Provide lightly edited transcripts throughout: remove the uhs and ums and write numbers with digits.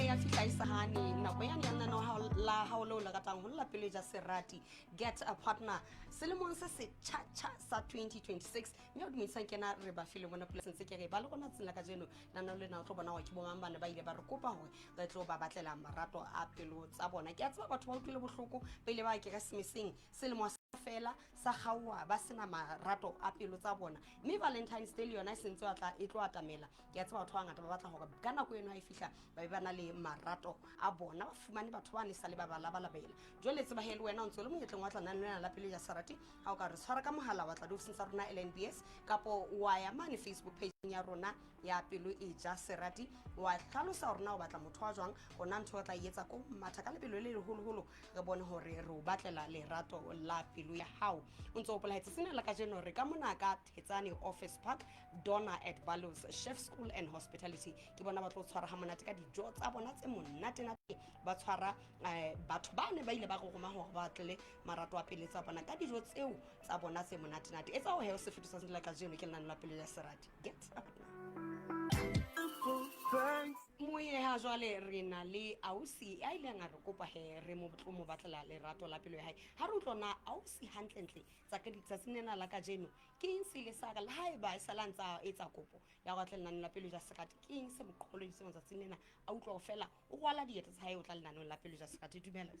he ya fihla isahane nako yane ya nna la haolo la katang ho la pele ja serati get a partner selemong se se cha sa 2026 mme o dumisa kena re ba file bona pula sentse ke re ba le gona tsela ka jeno nana le na tlo bona wa ke bo mambane ba ile ba re kopa hore re tlo ba batlela marato a pelo tsa bona ke a tseba batho ba utlwile bohloko ba ile ba ke ka semeseng selemo fela sa gaua ba sena marato a pelo tsa bona mme Valentine's Day yona sentse e tlo atamela ke a tseba batho ba ngata ba batla hore ka nako eno ha e fihla ba ba na le marato a bona ba fumane batho ba ne sa le ba balabela jole tseba hele wena o ntse le monyetleng wa tla nna lena la pele ja sarati ha o ka re tshwara ka mohala wa tla di ofising sa rona LNBS kapo wa ya mane Facebook page ya rona ya pelo e ja serati wa hlalosa rona o batla motho wa jwang gona ntho o tla etsa ko matha ka lebelo le leholo re bone hore re o batlela lerato la pelo ya hao o ntse o polaetse sena la ka jeno re ka mona ka Thetsane Office Park Donna at Ballows Chef School and Hospitality ke bona ba tlo tshwara ha monate ka dijo tsa bona tse monate ba tshwara batho ba ne ba ile ba go goma hore ba tlele marato a pele tsa bona ka dijo tseo tsa bona tse monate etsa o he o se fetisa se la ka jeno ke nna la pele ya serati get up moye ha jwale re na le ausi a ile nga re kopa he re mo batlela lerato la pelo ya hae ha re utlona ausi hantlentle tsa ka ditsatsine la ka jeno ke eng se le sa ka le hae ba salantsa etsa kopo ya go tlella la pelo ja sekati ke eng se moqholo di se motsatsine a utlwa fela o gwala dieta tsa hae o tla lenanong la pelo ja sekati dumela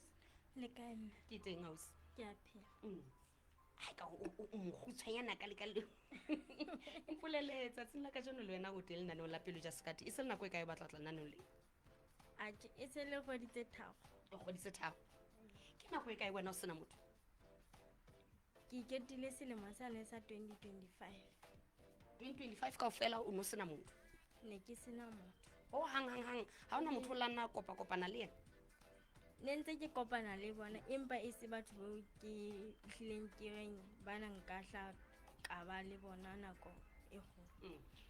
le kae ke teng ausi ke a phela ai ka o mokgutshwanyana ka le mpolele tsatsing la ka jeno le wena o tele nna la pelo ja sekati e se nako e ka e batla tla nna le a ke e se le go ditse thao go ditse thao ke nako e ka e wena o sena motho ke iketile selemo sa le sa 2025 ka ofela o no sena motho ne ke sena motho o hang ha ona motho la nna kopana le yena ne ntse ke kopana le bona empa e se batho bo ke hlileng ke reng bana nka hla ka ba le bona nako e go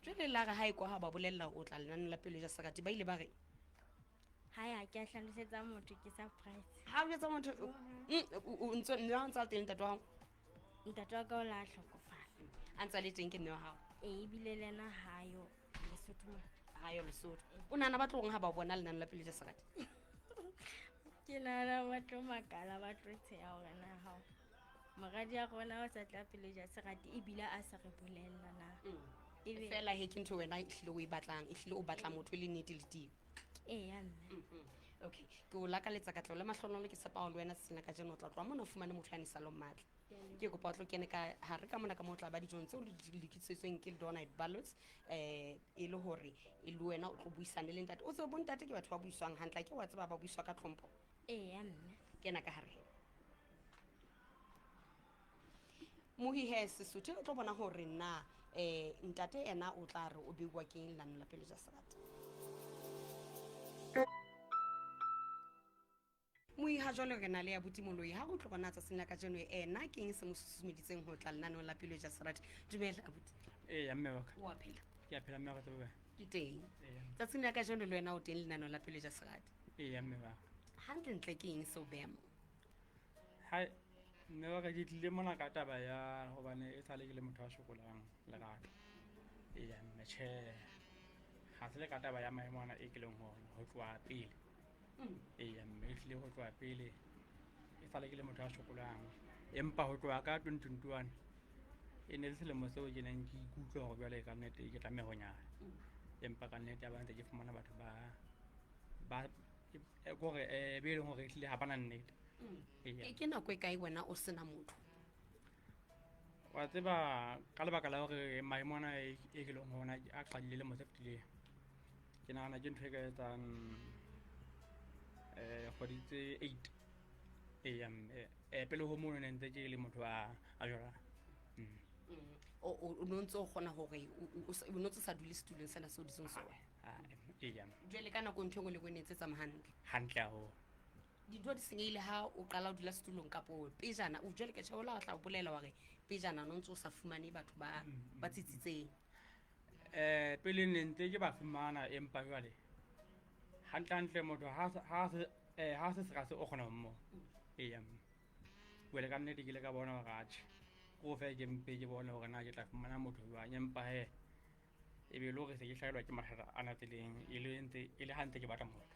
jwale la ga ha e kwa ha ba bolella o tla lenana la pelo ja sakati ba ile ba re ha ya ke a hlalosetsa motho ke surprise ha o etsa motho o ntse nna ntse teng tatwa ntatwa ka o la hlokofala a ntse le teng ke nne wa hao e bile lena hayo Lesotho hayo Lesotho o nana ba tlong ha ba bona lenana la pelo ja sakati ke nana batho makala ba tlotse ya hore na hao magadi ya gona o sa tla pele ja serati e bila a sa re bolella na e fela he ke ntho wena e hlile o e batlang e hlile o batla motho le nnete le tio ya nna okay ke o lakaletsa ka tlo le mahlonolo ke sepa le wena sena ka jeno tla tloa mona fumane motho ya ne sa lo matla ke go patlo kene ka ha re ka mona ka motla ba dijong tse o di kitsetsweng ke Donna at Ballows e le hore e le wena o tlo buisane le ntate o tse bontate ke batho ba buiswang hantla ke wa tseba ba buiswa ka tlhompho ya nna kena ka hare mohi he Sesotho o tlo bona hore na ntate ena o tla re o bewa ke lenano la pelo ja serati mohi ha jwale re na le ya butimoloi ha o tlo bona tsa sena ka jeno ena ke eng se mo susumeditseng ho tla lenano la pelo ja serati dumela abuti ya mme wa ka wa phela ke a phela mme wa ka tsebe ke teng tsa sena ka jeno le wena o teng lenano la pelo ja serati ya mme wa hantle ke eng se o bemo ha mme wa ka ke tlile mona ka taba ya hobane e sale ke le motho wa shokolang le gato ya mme che ha se le ka taba ya maemo ana e ke leng ho tloa pele ya mme e tlile ho tloa pele e sale ke le motho wa shokolang empa ho tloa ka 2021 e ne le selemo seo ke neng ke ikutlwa hore jwale ka nnete ke tlameha ho nyala empa ka nnete ya ba ntse ke fumana batho ba gore be e leng hore ehlile ha bana nnete ke nako e kae wena o sena motho wa tseba ka lebaka la hore maemo ana e ke leng hona a qadile le mo se fetileng ke nagana ke ntho e ka etsang kgwedi tse 8 pele ho mono ne ntse ke le motho a jwala o no ntse o kgona hore o no ntse sa dule setulong sena seo di seng sona jwale ka nako ntho engwe le bone tse tsamaya hantle ho dijo di senyehile ha o qala o dula setulong kapo pejana o jwale ke tshwela tla bolela hore pejana no ntse o sa fumane batho ba tsitsitseng pele ne ntse ke ba fumana empa jwale hantle motho ha se sera se o kgona mmo jwale ka nnete ke le ka bona hore atjhe ko fe ke mpe ke bona hore na ke tla fumana motho jwang empa he e be le hore se ke hlahelwa ke mathata a nateleng e le ha ntse ke batla motho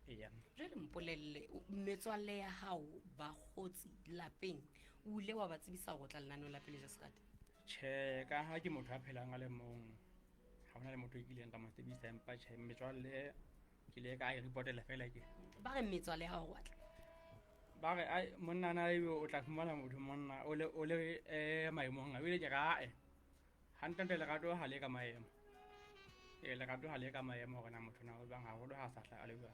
eya jwale mpolelle metswalle ya hao ba kgotsi lapeng o ile wa ba tsebisa go tla lenaneo la pele ja serati? tjhe ka ha ke motho a phelang a le mong ha hona le motho e kileng ka mo tsebisa empa tjhe metswalle ke ile ka e reportela fela ke ba re metswalle ya hao wa tla ba re ai monna na ebe o tla fumana motho monna o le maemong a bile ke rae hantante lerato ha le ka maemo lerato ha le ka maemo hore na motho na o bang haholo ha sa hla a le bua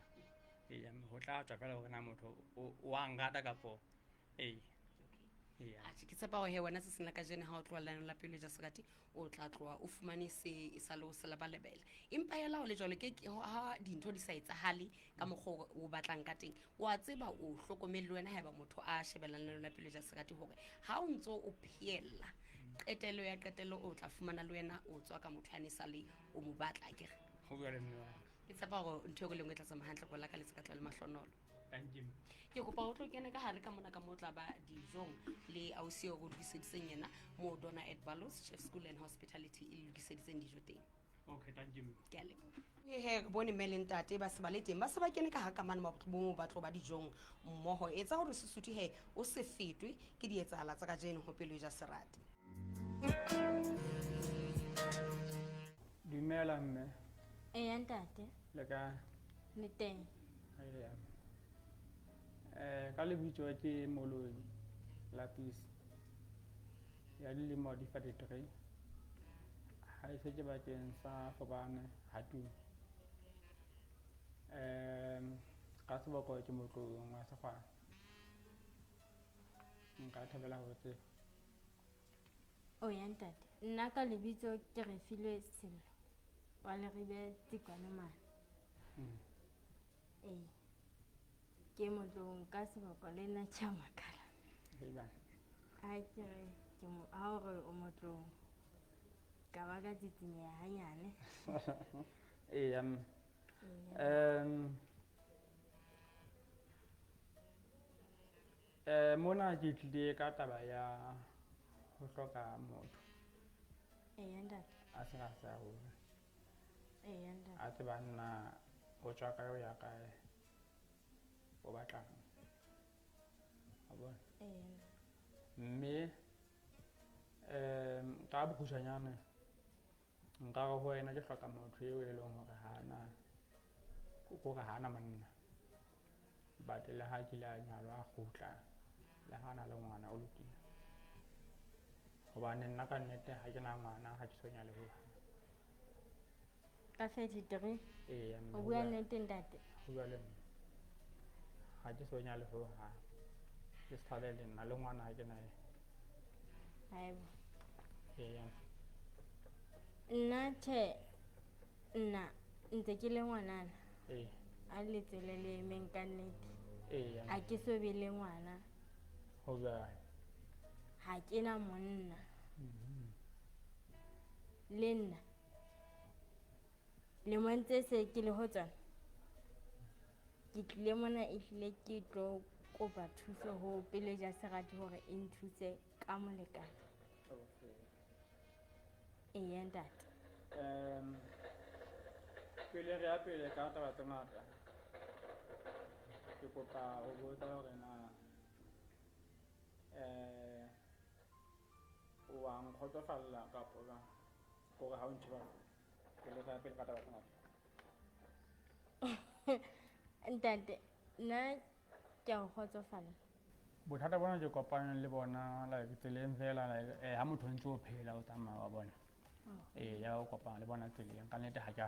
eya ho tla tswa fela hore na motho o a ngata kapo atjhe ke tshepa gore he wena se sena ka jene ha o tloa lenaneo la pele ja serati o tla tloa o fumane se e sa le o se lebalebela empa hela o le jwalo ha dintho di sa etsagale ka mokgwa o batlang ka teng wa tseba o hlokomelle wena haeba motho a shebella lenaneo la pele ja serati hore ha o ntso o pheella qetelo ya qetelo o tla fumana le wena o tswa ka motho ya ne sa le o mo batla akere ho bua le mme wa ke tshepa gore ntho e go lengwe tla tsamaya hantle go laka le se ka tla le mahlonolo thank you ke kopa o tlo kene ka hare ka mona ka mo tla ba dijong le ausi o go lokiseditseng yena mo Donna Edbalos Chef School and Hospitality e lokiseditseng dijo teng okay thank you ke a leboha he bone meleng tate ba se ba le teng ba se ba kene ka hare ka mane mo batlo ba dijong mmoho etsa gore Sesotho he o se fetwe ke di etsahala tsa ka jeno ho pele ja serati dumela mme eya ntate le ka le teng eya ka lebitso ke Moloi Lapis ya dilemo di 43 ha e se ke bakeng sa Fobane Hatu ka seboko ke motlong wa Sekgwana nka thabela ho tseba o ya ntate nna ka lebitso ke Refilwe Sello wa Leribe Tsikwane mane ke motlong ka seboko le nna Chamakala Eya ha ke re ke mo ha o re o motlong ka ba ka tsitsinya hanyane eya mona ke tlile ka taba ya ho hloka motho eya ntate a se ga sa ho eya ntate a tseba nna o tswa kae o ya kae o batlang a bona eya mme ka bokgutshwanyane nka re ho wena ke hloka motho eo e leng hore hana manna but le ha ke la nyalwa a kgutla le ha na le ngwana o lokile hobane nna ka nnete ha ke na ngwana ha ke so nyale ho ka 33 eya o bua nnete ntate ho bua le nna ha ke so nyale ho ha ke sale le nna le ngwana ha ke nae haeba eya nna nna ntse ke le ngwanana ee a letsele le emeng ka nnete eya a ke so be le ngwana ho bua ha ke na monna le nna lemong tse se ke le ho tsona ke tlile mona e hlile ke tlo kopa thuso ho pele ja serati hore e nthuse ka molekane eya ntate pele re ya pele ka taba tse ngata ke kopa ho botsa hore na o wa nkgotsofalla kapo jwang hore ha o nthiba pele re ya pele ka taba tse ngata ntate nna ke a o kgotsofalla bothata bona ke kopanang le bona like tseleng fela like ha motho ntse o phela o tsamaya wa bona ya o kopana le bona tseleng ka nnete ha ke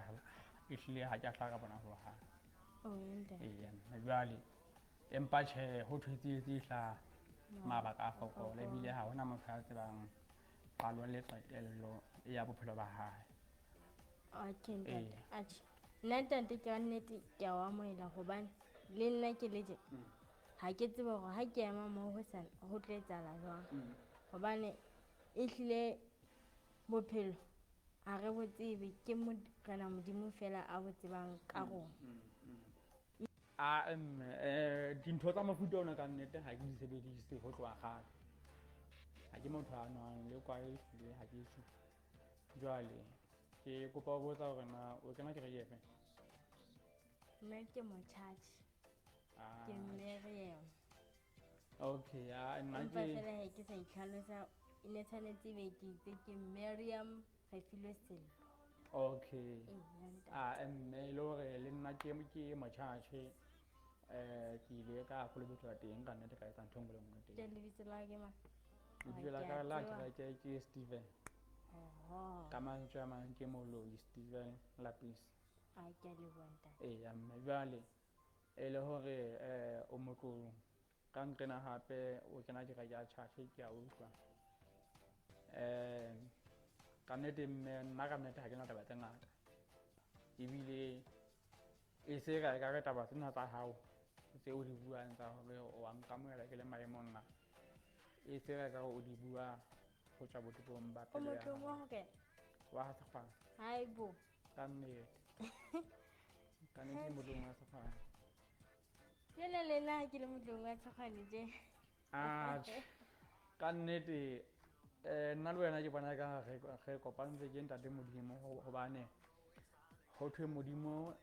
ehlile ha ke hla ka bona ho ha jwale empa tjhe ho thwetse hla mabaka a fokola ebile ha hona motho a tsebang palo le qetello ya bophelo ba hae okay ntate atjhe nna ntate ke nnete ke a o amohela hobane le nna ke le je ha ke tsebe hore ha ke ema moo ho tla etsahala jwang hobane ehlile bophelo ha re bo tsebe ke morena Modimo fela a bo tsebang ka rona dintho tsa mofuta ona ka nnete ha ke di sebedise ho tloha kgale ha ke motho a nwang le kwae ehlile ha ke ise jwale ke kopa ho botsa hore na o kena kereke efe? nna ke motjhatjhe ke Miriam Okay, nna empa ke fela he ke sa itlhalosa e ne tshwanetse ebe ke itse ke Miriam Refilwe Sello. okay. Ntate. Mme le hore le nna ke motjhatjhe ke ile ka kolobetswa teng ka nnete ka etsa ntho engwe le engwe Ke teng. lebitso la ke mang? Lebitso la ka la kereke ke Steven. Oho. Ka mantswe a mang ke Moloi Steven Lapis. A ke a leboha ntate. Eya mme jwale e le hore o motlong ka nqena hape o kena kereke ya tjhatjhe ke a utlwa. Ka nnete mme nna ka nnete ha ke na taba tse ngata ebile e se ka ekare taba tsena tsa hao tse o di buang tsa hore wa nkamohela ke le maemong na e se ka ekare o di bua ho tswa botebong ba O pelo ya motlong wa hao ho kena? wa ha Sekgwane Haibo. ka nnete ka nnete motlong wa Sekgwane. Jwale le nna ha ke le motlong wa Sekgwane tje. Ka nnete nna le wena ke bona ka re kopantse ke ntate Modimo hobane ho thwe Modimo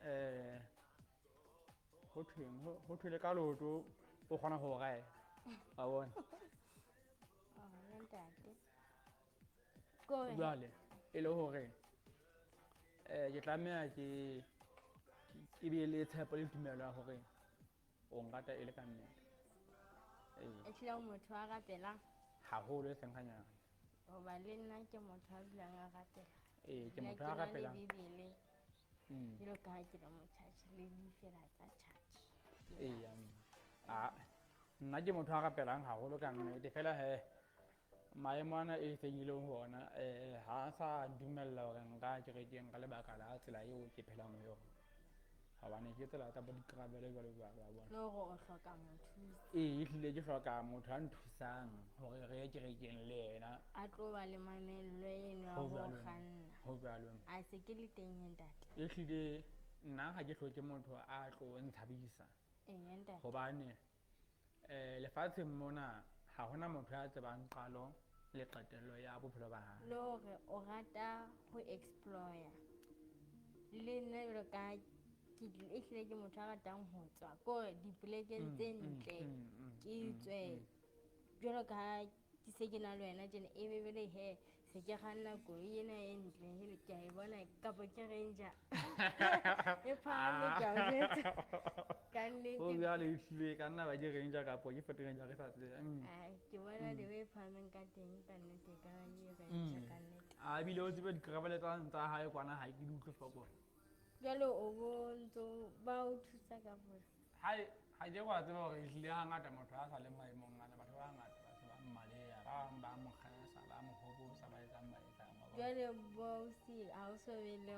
ho thwe le ka loto o kgona ho raya wa bona. Ntate. Ko he. Jwale e le hore ke tlameha ke be le tshepo le tumelo ya hore o ngata e le ka nnete. Ehlile o motho a rapelang Haholo e seng hanyane. hoba le nna ke motho a dulang a rapela. Ke motho a rapelang. Bibele jwalo ka ha ke le motjhatjhe le difela tsa tjhatjhe. Nna ke motho a rapelang haholo ka nnete fela he maemo ana e seng e leng hona ha sa dumella hore nka kerekeng ka lebaka la tsela eo ke phelang ho yona hobane ke tsela tsa bo dikarabele jwalo jwalo wa bona. Le hore o hloka mothusi. Ehlile ke hloka motho a nthusang hore re ye kerekeng le yena A tlo ba le mamello eno ya ho kganna. ho jwalo. A se ke le teng ntate. Ehlile nna ha ke hloke motho a tlo ntshabisa Ntate. hobane lefatsheng mona ha hona motho ya tsebang qalo le qetello ya bophelo ba hae. Le hore o rata ho explore le nna jwalo ka ehlile ke motho a ratang ho tswa ko dipolekeng tse ntle ke tswe jwalo ka ha ke se ke na le wena tjena e be bele he se ke kganna koloi ena e ntle hele ke a e bona kapa ke Ranger e phahame ka o jwetsa ka nnete. Ho bjale ehlile ka nna ba ke Ranger kapa ke Ford Ranger ke sa tsebe. Ke bona le e phahameng ka teng ka nnete ka Ranger ka nnete. Ebile o tsebe dikarabele tsa hae kwana ha ke di utlwe hloko. Jwale o bontso ba o thusa ka bona. Ha ke wa tseba hore ehlile hangata motho a sa le maemong ana batho ba bangata ba se ba mmaleya ba mo kgesa ba mo hobosa ba etsang ba etsang. Jwale bosi ha o so be le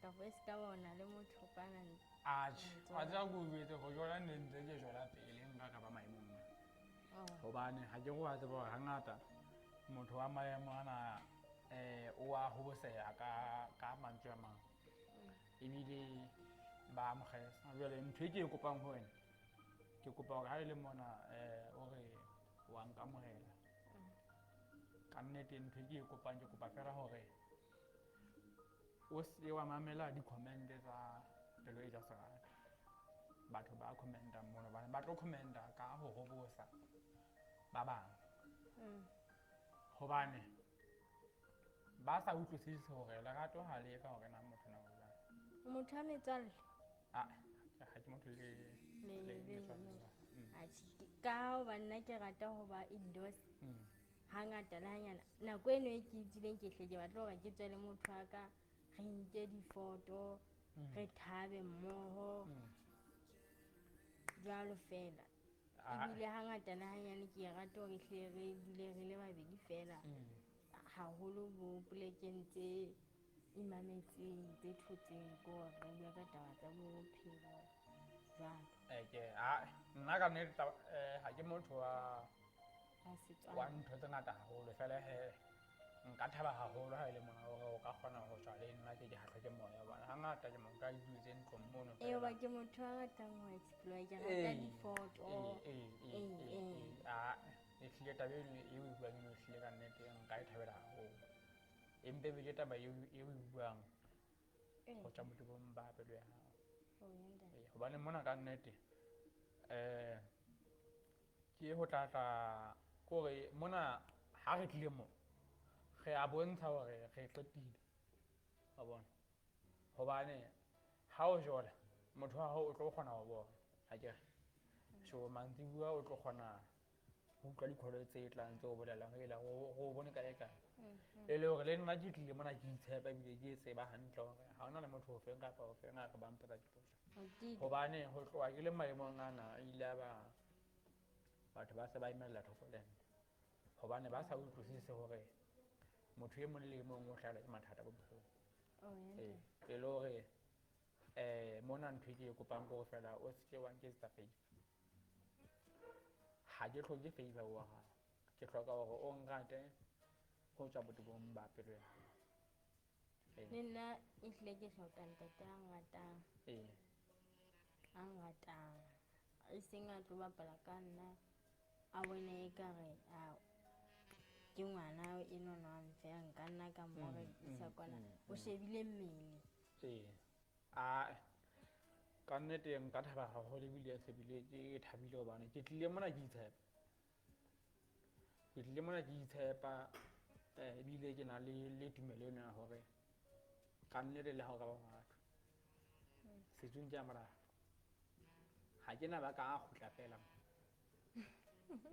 kapa e ska ba ona le motho kana wa tseba ko betse go jona ne ntse ke jola pele nka ka ba maemong hobane ha ke wa tseba hore hangata motho wa maemo ana o a hoboseha ka mantswe a mang ebile ba mo kgesa. Jwale ntho e ke e kopang ho wena ke kopa hore ha e le mona o re wa nkamohela ka nnete ntho e ke e kopang ke kopa fela hore o se wa mamela di-comment tsa pelo e ja serati. Batho ba commenta mona ba tlo commenta ka ho hobosa ba bang hobane ba sa utlwisisi hore lerato ha le ka hore na motho na o jwang. Motho a metswalle ha ke motho le ka hoba nna ke rata ho ba indoors hangata le hanyana nako eno e ke itileng ke hle ke batla hore ke tswele motho wa ka re nke difoto re thabe mmoho jwalo fela. Ebile hangata le hanyane ke rata hore hle re dule re le babedi fela haholo bo polekeng tse imametseng tse thotseng ko re bua ka taba tsa bophelo jwalo. Nna ka nnete ha ke motho wa ntho tse ngata haholo fela nka thaba haholo ha e le mona hore o ka kgona ho tswa le nna ke hahlwe ke moya hobane hangata ke motho a dutse ntlong mono ba ke motho a ratang ho explore ke rata difoto ehlile taba eno e buang eno ehlile ka nnete nka e thabela haholo empe ebile taba eo e buang Eh, go tswa modibong ba pelo ya hao o ya ntate. gobane mona ka nnete ke go tlatla kore mona ha re tlile mo re a bontsha gore re qetile wa bona gobane ha o jola motho wa hao o tlo kgona go bona akere so mantsibua o tlo kgona go utlwa dikholo tse tlang tse o bolelang ela go bone kae kae e le gore le nna ke tlile mona ke itshepa ebile ke e tseba hantle gore ga ona le motho o feng kapa o feng a ka bampetsa dipotso gobane go tloga ke le maemong ana a ile a ba batho ba se ba imelela thoko le nna gobane ba sa utlwisise gore motho e mong le mong o tlala ke mathata bophelong e le gore mona ntho e ke e kopang kore fela o seke wa nketsetsa favor ga ke tlhoke favor wa gago ke tlhoka gore o nrate go tswa bodibong ba pelo ya gago le nna ehlile ke hloka ntate a ngatang e seng a tlo bapala ka nna a bone e kare ke ngwana e nonang fela nka nna ka mo rekisa kwana o shebile mmele ka nnete nka thaba gagolo ebile sebile ke thabile gobane ke tlile mona ke itshepa ebile ke na le tumelo eno ya gore ka nnete le ga o ka ba batho setsong ke ya morago ga ke na ba ka a gotla fela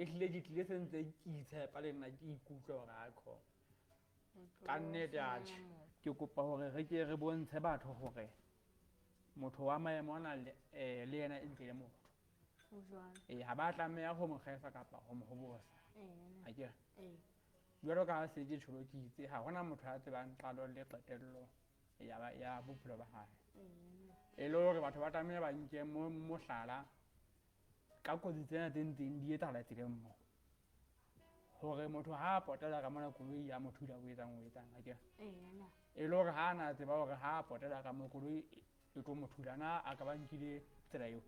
e tlile ke tlile sentse ke itshepa le nna ke ikutlwa gore a kgona ka nnete atšhe ke kopa gore re ke re bontshe batho gore motho wa maemo ana le yena e ntle le motho ga ba tlameya go mo kgefa kapa go mo gobosa akere jalo ka ga se ke tšholo ke itse ga gona motho a tsebang qalo le qetelelo ya bophelo ba gae e le gore batho ba tlameya ba nke mohlala ka kotsi tsena tse ntseng di etsagala tseleng mo gore motho ha a potela ka mona koloi ya motho ila o etsang akere e le gore ha a na tseba gore ha a potela ka mo koloi e tlo mothula na a ka ba nkile tsela eo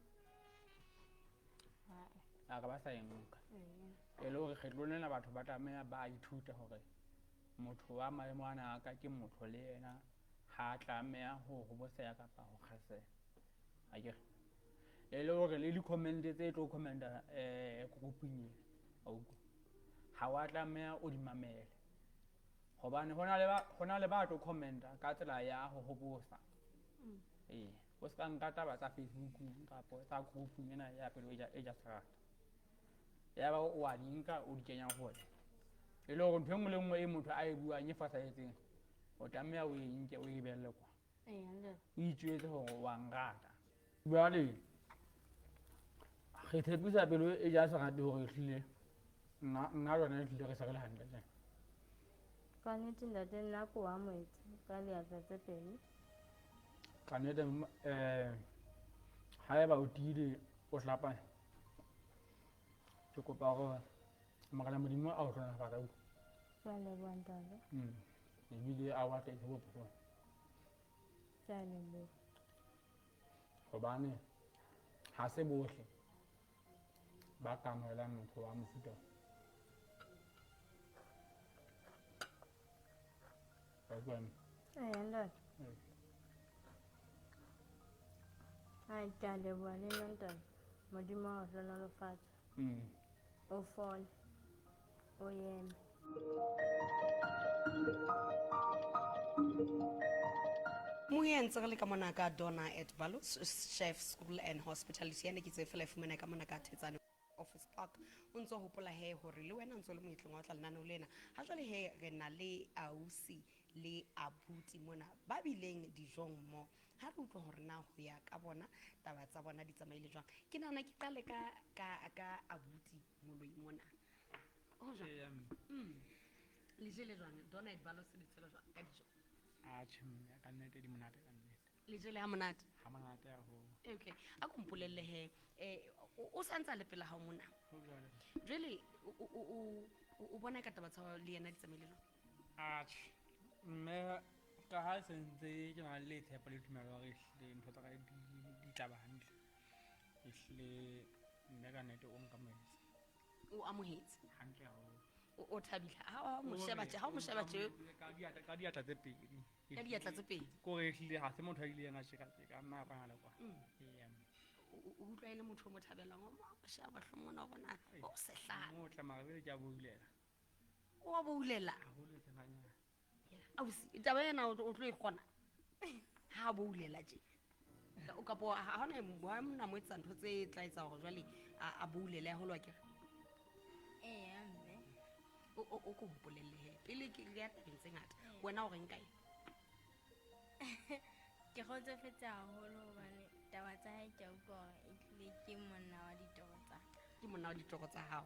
a ka ba sa enka e le gore kgetlo lena batho ba tlameya ba ithuta gore motho wa maemo ana a ka ke motho le yena ha a tlameya go bosea kapa go kgasela akere e le gore le di-comment tse tlo commenta grouping ena autlwa ga wa tlameya o di mamele gobane go na le ba tlo commenta ka tsela ya go gobosa o se ka nka taba tsa facebookung kapo tsa grouping ena ya pelo e ja serata ya ba o a di nka o di kenya gole e le gore ntho e nngwe le nngwe e motho a e buang e fosagetseng o tlameya o e nke o e beelle kwa o itšwetse gore wa nrata jale re tshepisa pelo e ja serate gore ehlile nna lona e tlile re se re le hantle jang ka nnete ntate nna ko amoetse ka leatla tse pedi ka nnete ha eba o tiile o hlapanya ke kopa gore mogala modimo a o hlonafatsa o ka leboha ntate ebile a o atetse bophelong ka leboha gobane ha se bohle ba ka amogelang motho wa mofuta ntate ai ka leboha le nna ntate modimo a o hlonolofatsa o fole o eme moentse re le ka mona ka Donna Edvalo chef school and hospitality ene ke tse fela fumana ka mona ka Thetsane office park o ntse hopola he hore le wena ntse le moetlong wa tla lenaneo lena ha jwale he re na le ausi le abuti mona ba bileng dijong mo ha re utlwa hore na ho ya ka bona taba tsa bona di tsamaile jwang ke nana ke qale ka abuti moloi mona o jwang le jele jwang Donna Edvalo se di tsela jwang ka dijo mme ka nnete di monate ka nnete le jele ha monate haholo okay a kompolelle he o santsa le pela ha mona jwale o bona ka taba tsa le yena di tsamaile jwang mme ka ha sentse ke na le tshepo le tumelo gore ehlile ntho tsa ka di taba hantle ehlile mme ka nnete o nkamohetse o amohetse hantle haholo o thabile ha o mo sheba tje ka diatla tse pedi ka diatla tse pedi ko re ehlile ga se motho a ile yena tjeka nna ba ngala kwa o utlwa e le motho o mo thabelang o mo sheba hlomona bona o sehlana mo tla mara be ke a boulela o a boulela a holo tsenanya ausi taba ena o tlo e kgona ha a boulela tje o kapo ha hona wa mna mo etsa ntho tse tla etsa hore jwale a boulela ya holwa ke mme o ko hopolelle he pele ke ya tabeng tse ngata wena o reng kae ke kgotsofetse haholo hobane taba tsa hae ke a utlwa hore e tlile ke monna wa ditoro tsa ke monna wa ditoro tsa hao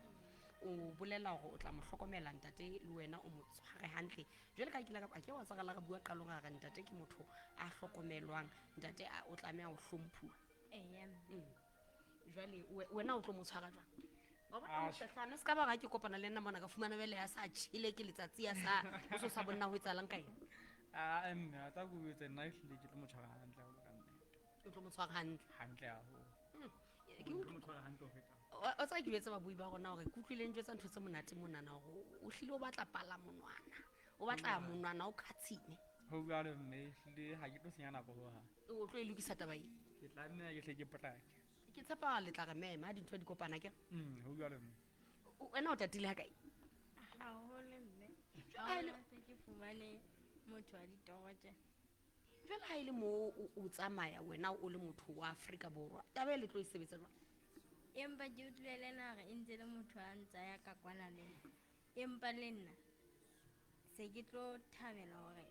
o bolela hore o tla mo hlokomela ntate le wena o mo tshware hantle jwale ka kila ka ke wa tsagala ga bua qalong ga ntate ke motho a hlokomelwang ntate o tlameha ho hlomphuwa mme jwale wena o tlo mo tshwara jwang ba ba sehlana se ka ba ga ke kopana le nna mona ka fumana bele ya sa tshile ke letsatsi ya sa o so sa bonna ho etsalang kae mme a tsa go etsa nna ehlile ke tlo mo tshwara hantle go ka nnete o tlo mo tshwara hantle hantle haholo ke mo tshwara hantle ho feta o tsa ke betse babui ba rona hore ke utlwileng jwetsa ntho tse monate monana hore o hlile o batla pala monwana o batla monwana o khatsine ho bjale mme ehlile ha ke tlo senya nako ho ha o tlo e lokisa taba e ke tla nna ke hle ke potlake ke tshepa le tla re mema dintho di kopana ke ho bjale mme wena o tatile ha kae haholo mme ha o se ke fumane motho wa ditoro tje jwale ha e le mo o tsamaya wena o le motho wa Afrika Borwa taba e le tlo e sebetsa jwang empa ke utlwele na re ntse le motho a ntsa ya ka kwana le empa le nna se ke tlo thabela hore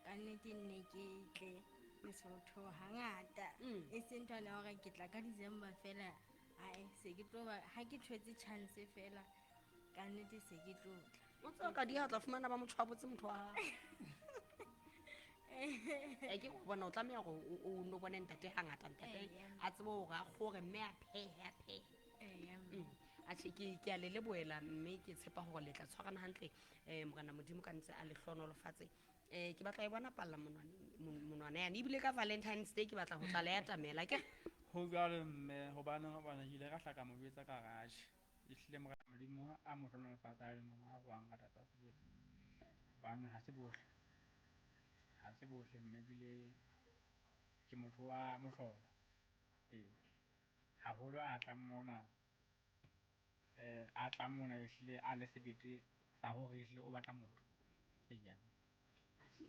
ka nnete nne ke tle Lesotho hangata e se ntho le hore ke tla ka December fela ai se ke tlo ha ke thwetse chance fela ka nnete se ke tlo o tsa ka di ha tla fumana ba motho a botse motho wa ke go bona o tlameha go o no bone ntate hangata ntate a tsebo hore a gore mme a phe a ke a le boela mme ke tshepa hore le tla tshwarana hantle morana modimo ka ntse a le hlonolofatse ke batla e bona palla monwana yana ebile ka Valentine's Day ke batla go tla le ya tamela ke ho bjale mme hobane ke ile ka hlaka mo betsa garage ehlile morana modimo a mo hlonolofatsa le mona a bang ka tata se bana ha se bohle mme bile ke motho wa mohlola haholo a tla mona ehlile a le sebete sa hore ehlile o batla motho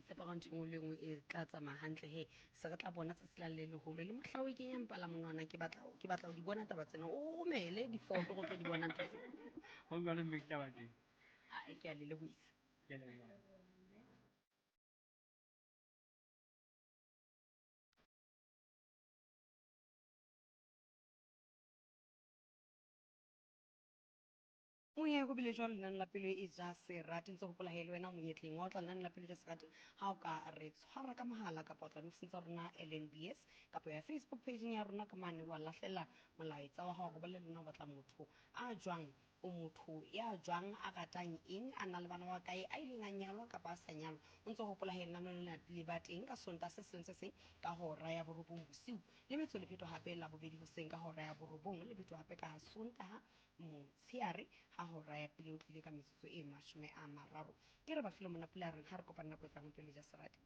tshepa ga ntho engwe le engwe e tla tsamaya hantle he se re tla bona tsatsi la le leholo le mohla o kenyang pala monwana ke batla ho di bona taba tsena o romele difoto go tlo di bona ntho ho bjale mme ke taba teng ke a le lebohisa ke a leboha moye go bile jwa lenane la pelo e ja serate ntse gopola he le wena monyetleng wa o tla lenane la pelo e ja serate ha o ka re tshwara ka mohala kapa o tla diofising tsa rona LNBS kapa ya Facebook pageng ya rona ka mane wa lahlela molaetsa wa hao go ba le lona o batla motho a jwang o motho ya jwang a ratang eng a na le bana ba kae a ileng a nyalwa kapa a sa nyalwa o ntse gopola he lenane le ba teng ka Sontaha se seng se seng ka hora ya borobong bosiu le metso le pheto hape la bobedi hoseng ka hora ya borobong le pheto hape ka Sontaha motsheare ha hora ya pele o tlile ka metsotso e 30 ke re ba file mona pula reng ha re kopana nako e tlang pele ja serate